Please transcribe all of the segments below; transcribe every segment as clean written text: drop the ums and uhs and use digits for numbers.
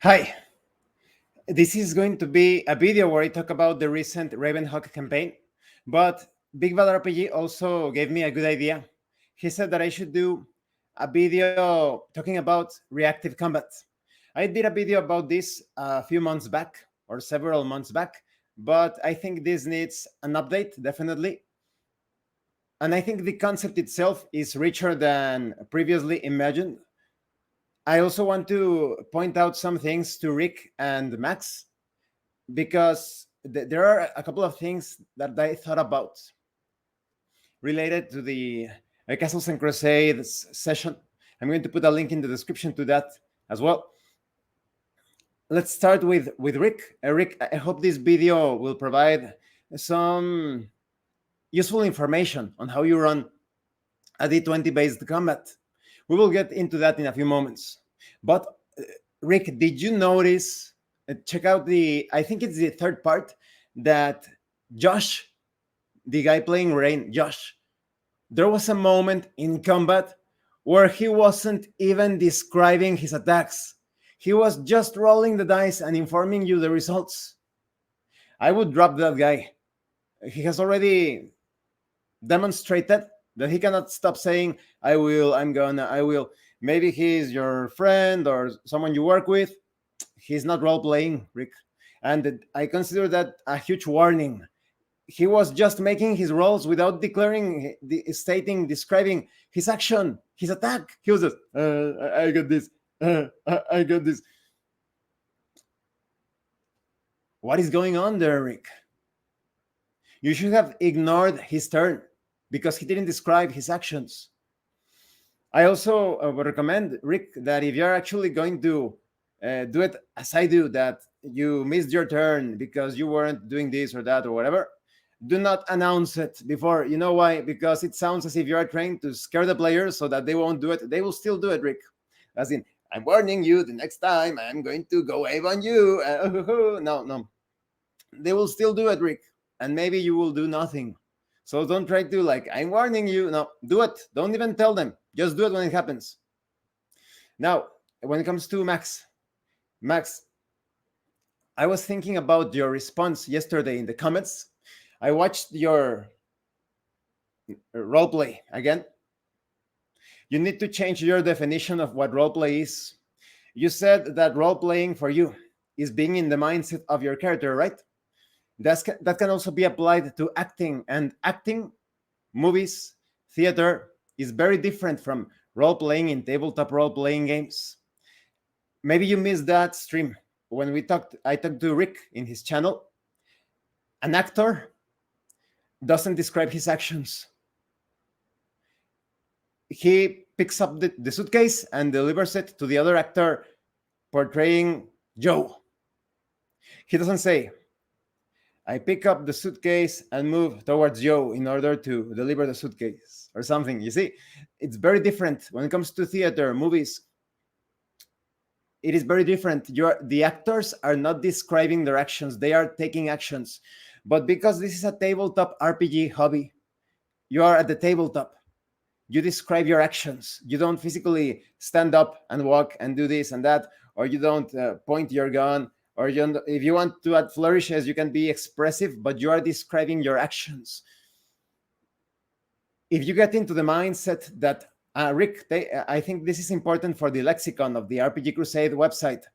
Hi, this is going to be a video where I talk about the recent Ravenhawk campaign, but Big Bad RPG also gave me a good idea. He said that I should do a video talking about reactive combat. I did a video about this a few months back or several months back, but I think this needs an update, definitely. And I think the concept itself is richer than previously imagined. I also want to point out some things to Rick and Max because there are a couple of things that I thought about related to the Castles and Crusades session. I'm going to put a link in the description to that as well. Let's start with Rick. Rick, I hope this video will provide some useful information on how you run a D20 based combat. We will get into that in a few moments. But Rick, did you notice? Check out I think it's the third part that Josh, the guy playing Rain, Josh, there was a moment in combat where he wasn't even describing his attacks. He was just rolling the dice and informing you the results. I would drop that guy. He has already demonstrated that he cannot stop saying, I will, I'm gonna, I will. Maybe he's your friend or someone you work with. He's not role playing, Rick. And I consider that a huge warning. He was just making his rolls without describing his action, his attack. He was just, I got this, I got this. What is going on there, Rick? You should have ignored his turn because he didn't describe his actions. I also would recommend, Rick, that if you're actually going to do it as I do, that you missed your turn because you weren't doing this or that or whatever, do not announce it before. You know why? Because it sounds as if you are trying to scare the players so that they won't do it. They will still do it, Rick. As in, I'm warning you, the next time I'm going to go wave on you. No. They will still do it, Rick. And maybe you will do nothing. So don't try to I'm warning you. No, do it. Don't even tell them. Just do it when it happens. Now, when it comes to Max, I was thinking about your response yesterday in the comments. I watched your roleplay again. You need to change your definition of what roleplay is. You said that roleplaying for you is being in the mindset of your character, right? That can also be applied to acting, and acting, movies, theater is very different from role-playing in tabletop role-playing games. Maybe you missed that stream when I talked to Rick in his channel. An actor doesn't describe his actions. He picks up the suitcase and delivers it to the other actor portraying Joe. He doesn't say, I pick up the suitcase and move towards Joe in order to deliver the suitcase or something. You see, it's very different when it comes to theater, movies. It is very different. The actors are not describing their actions. They are taking actions. But because this is a tabletop RPG hobby, you are at the tabletop. You describe your actions. You don't physically stand up and walk and do this and that, or you don't point your gun. Or if you want to add flourishes, you can be expressive, but you are describing your actions. If you get into the mindset that, Rick, I think this is important for the lexicon of the RPG Crusade website.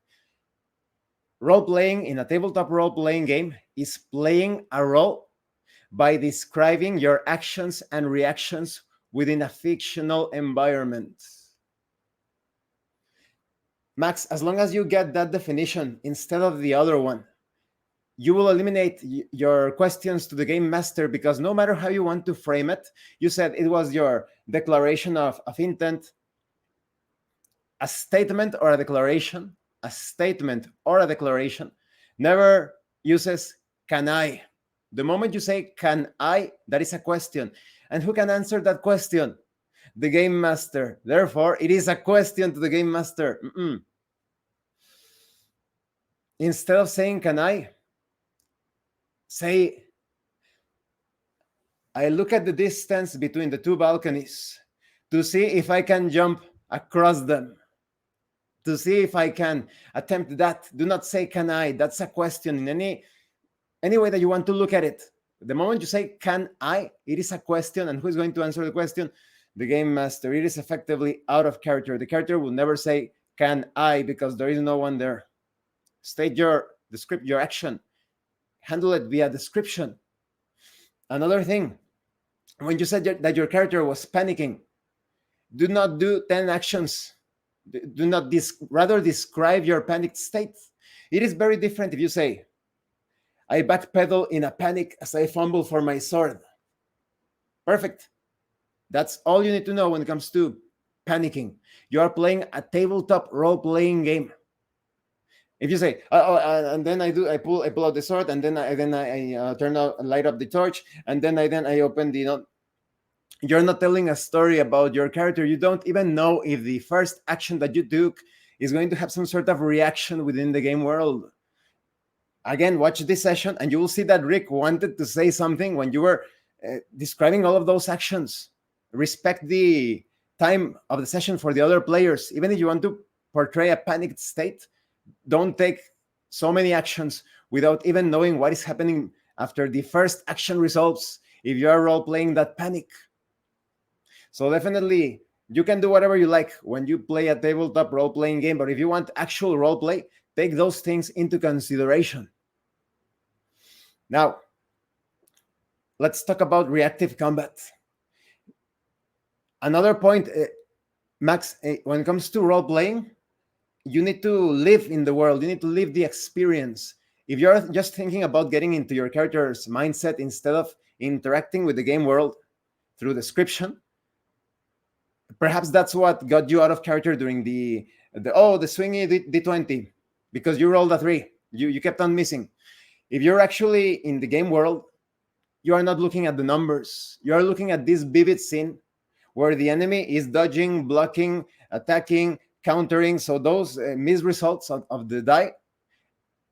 Role-playing in a tabletop role-playing game is playing a role by describing your actions and reactions within a fictional environment. Max, as long as you get that definition instead of the other one, you will eliminate your questions to the game master, because no matter how you want to frame it, you said it was your declaration of intent, a statement or a declaration, never uses can I. The moment you say can I, that is a question. And who can answer that question? The game master. Therefore, it is a question to the game master. Instead of saying can I, say, I look at the distance between the two balconies to see if I can jump across them to see if I can attempt that. Do not say can I. That's a question in any way that you want to look at it. The moment you say can I, it is a question, and who is going to answer the question? The game master. It is effectively out of character. The character will never say can I, because there is no one there. State your action. Handle it via description. Another thing, when you said that your character was panicking, do not do 10 actions. Do not rather describe your panicked state. It is very different if you say, I backpedal in a panic as I fumble for my sword. Perfect. That's all you need to know when it comes to panicking. You are playing a tabletop role-playing game. If you say, and then I pull out the sword, and then I light up the torch, and then I open the. You're not telling a story about your character. You don't even know if the first action that you took is going to have some sort of reaction within the game world. Again, watch this session, and you will see that Rick wanted to say something when you were describing all of those actions. Respect the time of the session for the other players. Even if you want to portray a panicked state, don't take so many actions without even knowing what is happening after the first action resolves if you are role-playing that panic. So definitely, you can do whatever you like when you play a tabletop role-playing game, but if you want actual role-play, take those things into consideration. Now, let's talk about reactive combat. Another point, Max, when it comes to role-playing, you need to live in the world. You need to live the experience. If you're just thinking about getting into your character's mindset instead of interacting with the game world through description, perhaps that's what got you out of character during the swingy D20, because you rolled a 3. You kept on missing. If you're actually in the game world, you are not looking at the numbers. You are looking at this vivid scene where the enemy is dodging, blocking, attacking, countering. So those missed results of the die,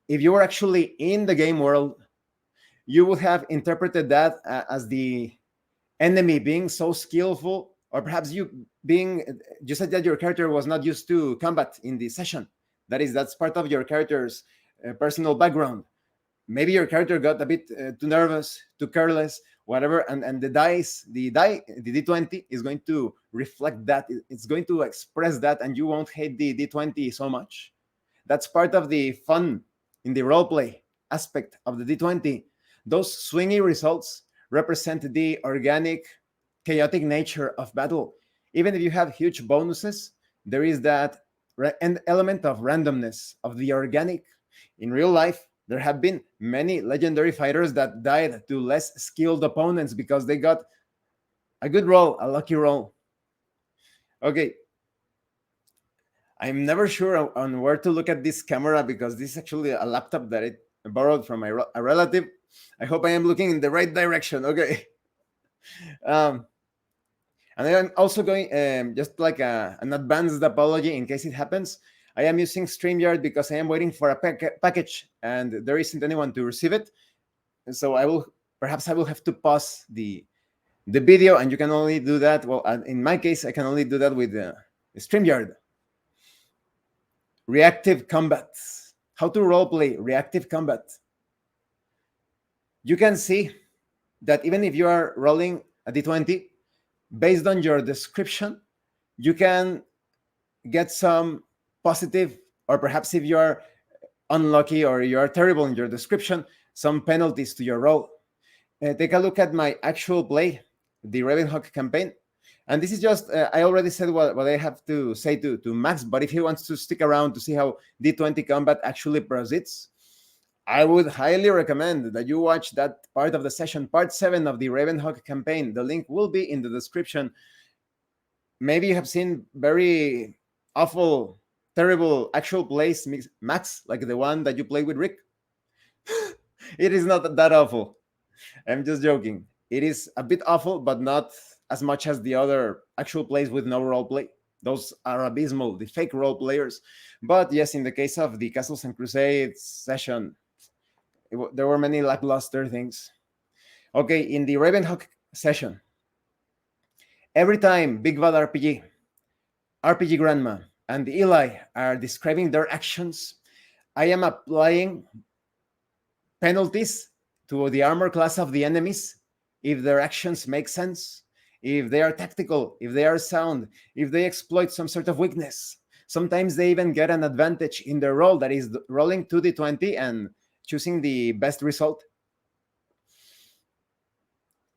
if you were actually in the game world, you would have interpreted that as the enemy being so skillful, or perhaps you said that your character was not used to combat in the session. That's part of your character's personal background. Maybe your character got a bit too nervous, too careless, whatever, and the D20 is going to reflect that. It's going to express that, and you won't hate the D20 so much. That's part of the fun in the roleplay aspect of the D20. Those swingy results represent the organic, chaotic nature of battle. Even if you have huge bonuses, there is that element of randomness, of the organic. In real life, there have been many legendary fighters that died to less skilled opponents because they got a good roll, a lucky roll. Okay. I'm never sure on where to look at this camera because this is actually a laptop that I borrowed from a relative. I hope I am looking in the right direction. Okay. And I'm also going, just like an advanced apology in case it happens, I am using StreamYard because I am waiting for a package and there isn't anyone to receive it. So I will have to pause the video, and you can only do that. Well, in my case, I can only do that with StreamYard. Reactive combat. How to roleplay reactive combat. You can see that even if you are rolling a D20, based on your description, you can get some positive, or perhaps if you are unlucky or you are terrible in your description, some penalties to your roll. Take a look at my actual play, the Ravenhawk campaign. And this is just, I already said what I have to say to Max, but if he wants to stick around to see how D20 combat actually proceeds, I would highly recommend that you watch that part of the session, part 7 of the Ravenhawk campaign. The link will be in the description. Maybe you have seen very awful, terrible actual plays, Max, like the one that you played with Rick. It is not that awful. I'm just joking. It is a bit awful, but not as much as the other actual plays with no role play. Those are abysmal, the fake role players. But yes, in the case of the Castles and Crusades session, there were many lackluster things. Okay, in the Ravenhawk session, every time Big Bad RPG Grandma and Eli are describing their actions, I am applying penalties to the armor class of the enemies if their actions make sense, if they are tactical, if they are sound, if they exploit some sort of weakness. Sometimes they even get an advantage in their roll, that is rolling 2d20 and choosing the best result.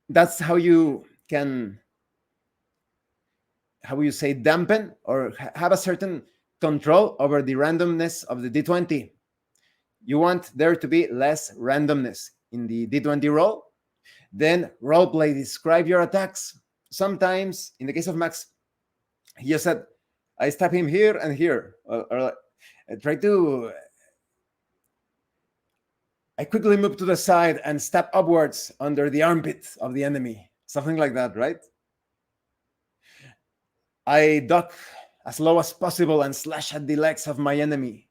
That's how you can, how you say, dampen or have a certain control over the randomness of the d20. You want there to be less randomness in the d20 roll. Then roleplay, describe your attacks. Sometimes, in the case of Max, he just said, I stab him here and here. Or I quickly move to the side and stab upwards under the armpit of the enemy. Something like that, right? I duck as low as possible and slash at the legs of my enemy.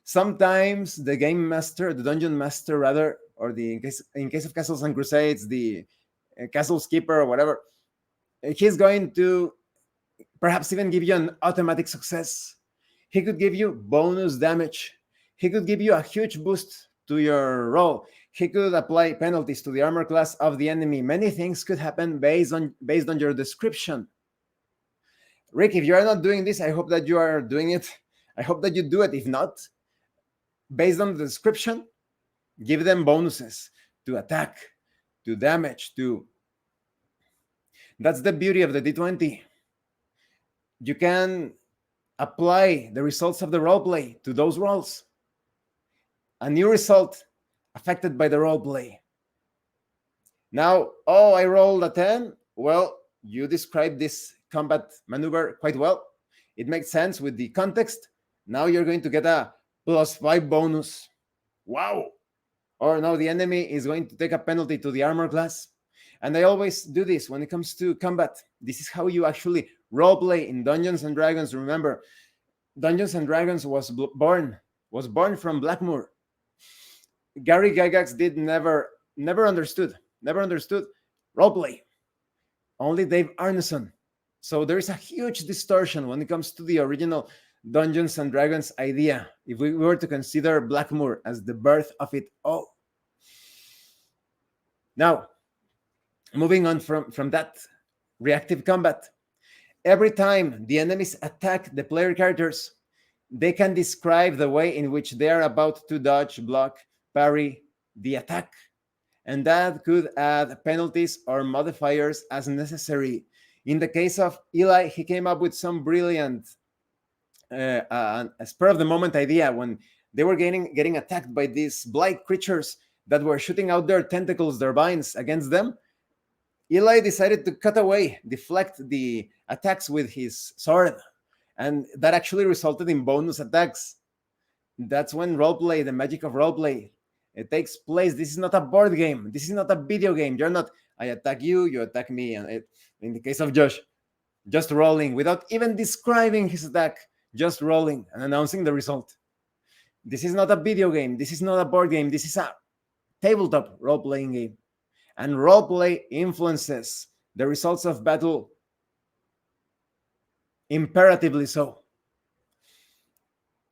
Sometimes the game master, the dungeon master rather, or the in case of Castles and Crusades, the castle keeper or whatever, he's going to perhaps even give you an automatic success. He could give you bonus damage. He could give you a huge boost to your roll. He could apply penalties to the armor class of the enemy. Many things could happen based on your description. Rick, if you are not doing this, I hope that you are doing it. I hope that you do it. If not, based on the description, give them bonuses to attack, to damage, to... That's the beauty of the D20. You can apply the results of the roleplay to those rolls. A new result affected by the roleplay. Now, I rolled a 10. Well, you described this combat maneuver quite well. It makes sense with the context. Now you're going to get a +5 bonus. Wow. Or now the enemy is going to take a penalty to the armor class. And I always do this when it comes to combat. This is how you actually roleplay in Dungeons and Dragons. Remember, Dungeons and Dragons was born from Blackmoor. Gary Gygax never understood roleplay. Only Dave Arneson. So there is a huge distortion when it comes to the original Dungeons and Dragons idea, if we were to consider Blackmoor as the birth of it all. Now, moving on from that reactive combat, every time the enemies attack the player characters, they can describe the way in which they are about to dodge, block, parry the attack. And that could add penalties or modifiers as necessary. In the case of Eli, he came up with some brilliant a spur of the moment idea when they were getting attacked by these blight creatures that were shooting out their tentacles, their vines against them. Eli decided to cut away, deflect the attacks with his sword, and that actually resulted in bonus attacks. That's when roleplay, the magic of roleplay, it takes place. This is not a board game. This is not a video game. You're not, I attack you, you attack me. And in the case of Josh, just rolling without even describing his attack, just rolling and announcing the result. This is not a video game. This is not a board game. This is a tabletop role-playing game. And roleplay influences the results of battle imperatively so.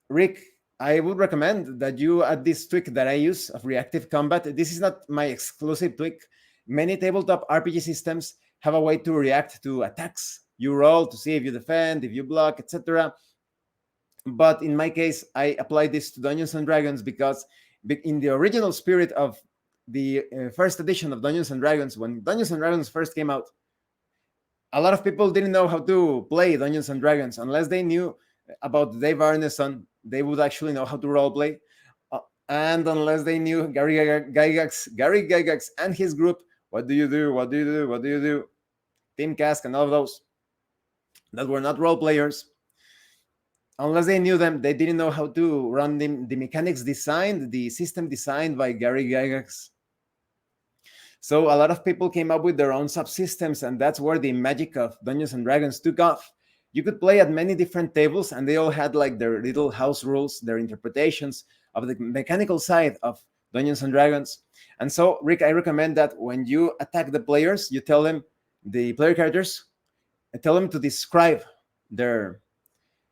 Rick, I would recommend that you add this tweak that I use of reactive combat. This is not my exclusive tweak. Many tabletop RPG systems have a way to react to attacks. You roll to see if you defend, if you block, etc. But in my case, I applied this to Dungeons and Dragons because in the original spirit of the first edition of Dungeons and Dragons, when Dungeons and Dragons first came out, a lot of people didn't know how to play Dungeons and Dragons unless they knew about Dave Arneson. They would actually know how to roleplay, and unless they knew Gary Gygax and his group. What do you do? Team Cask and all of those that were not role players. Unless they knew them, they didn't know how to run the mechanics designed, the system designed by Gary Gygax. So a lot of people came up with their own subsystems, and that's where the magic of Dungeons and Dragons took off. You could play at many different tables, and they all had like their little house rules, their interpretations of the mechanical side of Dungeons and Dragons. And so, Rick, I recommend that when you attack the players, you tell them, the player characters, tell them to describe their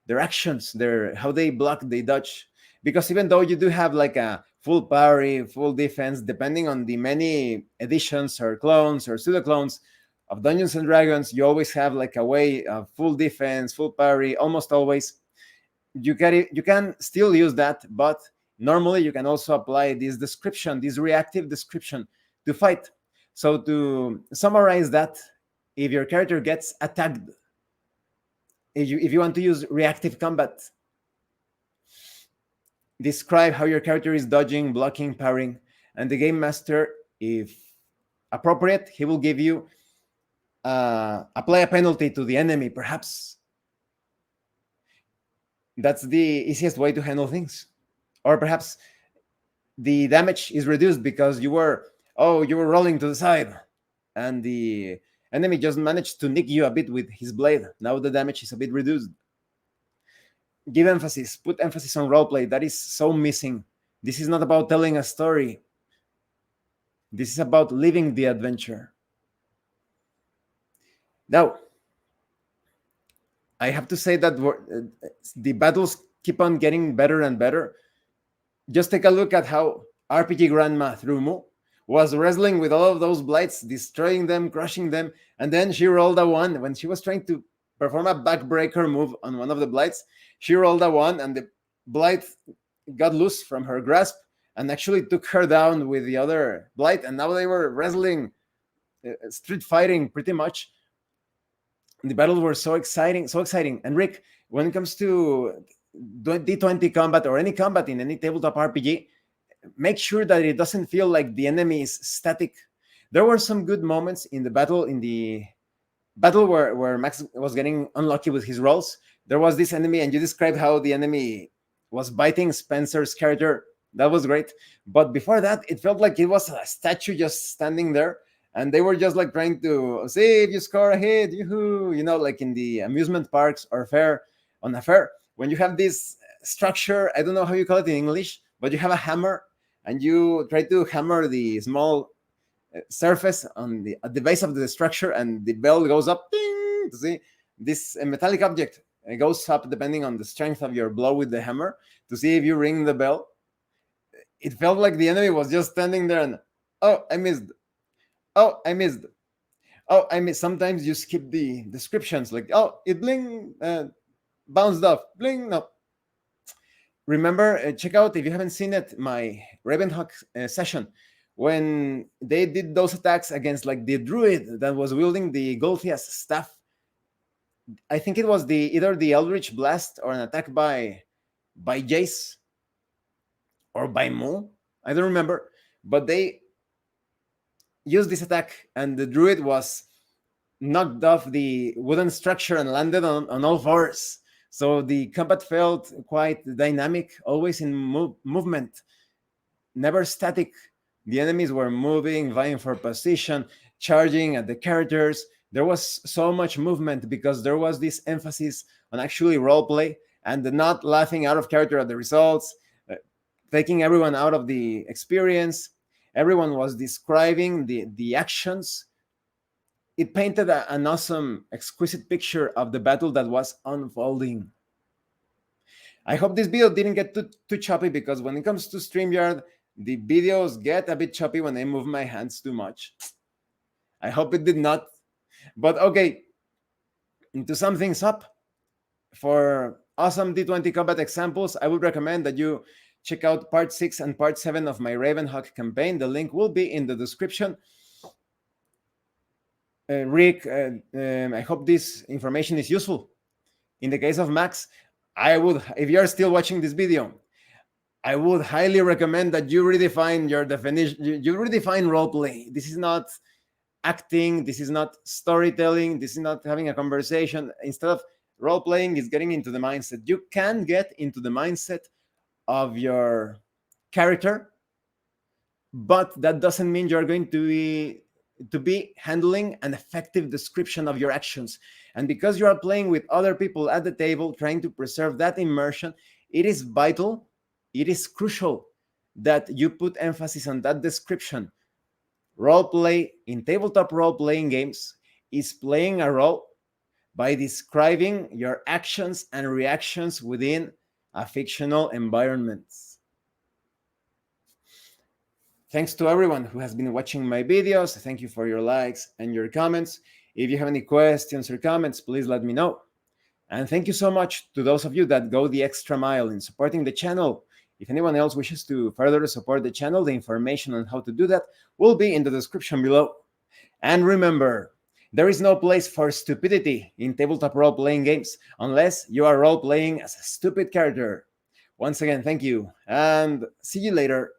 their actions, their how they block, they dodge. Because even though you do have like a full parry, full defense, depending on the many editions or clones or pseudo clones of Dungeons and Dragons, you always have like a way of full defense, full parry, almost always. You can still use that, but normally you can also apply this description, this reactive description to fight. So to summarize that, if your character gets attacked, if you want to use reactive combat, describe how your character is dodging, blocking, parrying, and the game master, if appropriate, he will give you apply a penalty to the enemy, perhaps. That's the easiest way to handle things. Or perhaps the damage is reduced because you were rolling to the side and the enemy just managed to nick you a bit with his blade. Now the damage is a bit reduced. Give emphasis, put emphasis on roleplay. That is so missing. This is not about telling a story. This is about living the adventure. Now, I have to say that the battles keep on getting better and better. Just take a look at how RPG Grandma through Mu was wrestling with all of those blights, destroying them, crushing them, and then she rolled a 1 when she was trying to perform a backbreaker move on one of the blights. She rolled a 1 and the blight got loose from her grasp and actually took her down with the other blight, and now they were wrestling, street fighting pretty much. The battles were so exciting, so exciting. And Rick, when it comes to D20 combat or any combat in any tabletop RPG, make sure that it doesn't feel like the enemy is static. There were some good moments in the battle where Max was getting unlucky with his rolls. There was this enemy, and you described how the enemy was biting Spencer's character. That was great. But before that, it felt like it was a statue just standing there, and they were just like trying to see if you score a hit, yoo-hoo, like in the amusement parks or on a fair, when you have this structure, I don't know how you call it in English, but you have a hammer and you try to hammer the small surface at the base of the structure, and the bell goes up, ding, to see this metallic object. It goes up depending on the strength of your blow with the hammer to see if you ring the bell. It felt like the enemy was just standing there and, oh, I missed. Oh, I missed. Oh, I missed. Sometimes you skip the descriptions, like, oh, it bling, bounced off, bling, no. Remember, check out, if you haven't seen it, my Ravenhawk session, when they did those attacks against like the druid that was wielding the Golthias staff. I think it was either the Eldritch Blast or an attack by Jace or by Mu. I don't remember, but they used this attack, and the druid was knocked off the wooden structure and landed on all fours. So the combat felt quite dynamic, always in movement, never static. The enemies were moving, vying for position, charging at the characters. There was so much movement because there was this emphasis on actually roleplay and not laughing out of character at the results, taking everyone out of the experience. Everyone was describing the actions. It painted an awesome, exquisite picture of the battle that was unfolding. I hope this video didn't get too choppy, because when it comes to StreamYard, the videos get a bit choppy when I move my hands too much. I hope it did not. But okay, to sum things up, for awesome D20 combat examples, I would recommend that you check out part 6 and part 7 of my Ravenhawk campaign. The link will be in the description. Rick, I hope this information is useful. In the case of Max, I would, if you're still watching this video, I would highly recommend that you redefine your definition. You redefine roleplay. This is not acting. This is not storytelling. This is not having a conversation. Instead of role-playing, is getting into the mindset. You can get into the mindset of your character, but that doesn't mean you're going to be handling an effective description of your actions. And because you are playing with other people at the table, trying to preserve that immersion, it is vital, it is crucial that you put emphasis on that description. Roleplay in tabletop role-playing games is playing a role by describing your actions and reactions within a fictional environment. Thanks to everyone who has been watching my videos. Thank you for your likes and your comments. If you have any questions or comments, please let me know. And thank you so much to those of you that go the extra mile in supporting the channel. If anyone else wishes to further support the channel, the information on how to do that will be in the description below. And remember, there is no place for stupidity in tabletop role-playing games unless you are role-playing as a stupid character. Once again, thank you, and see you later.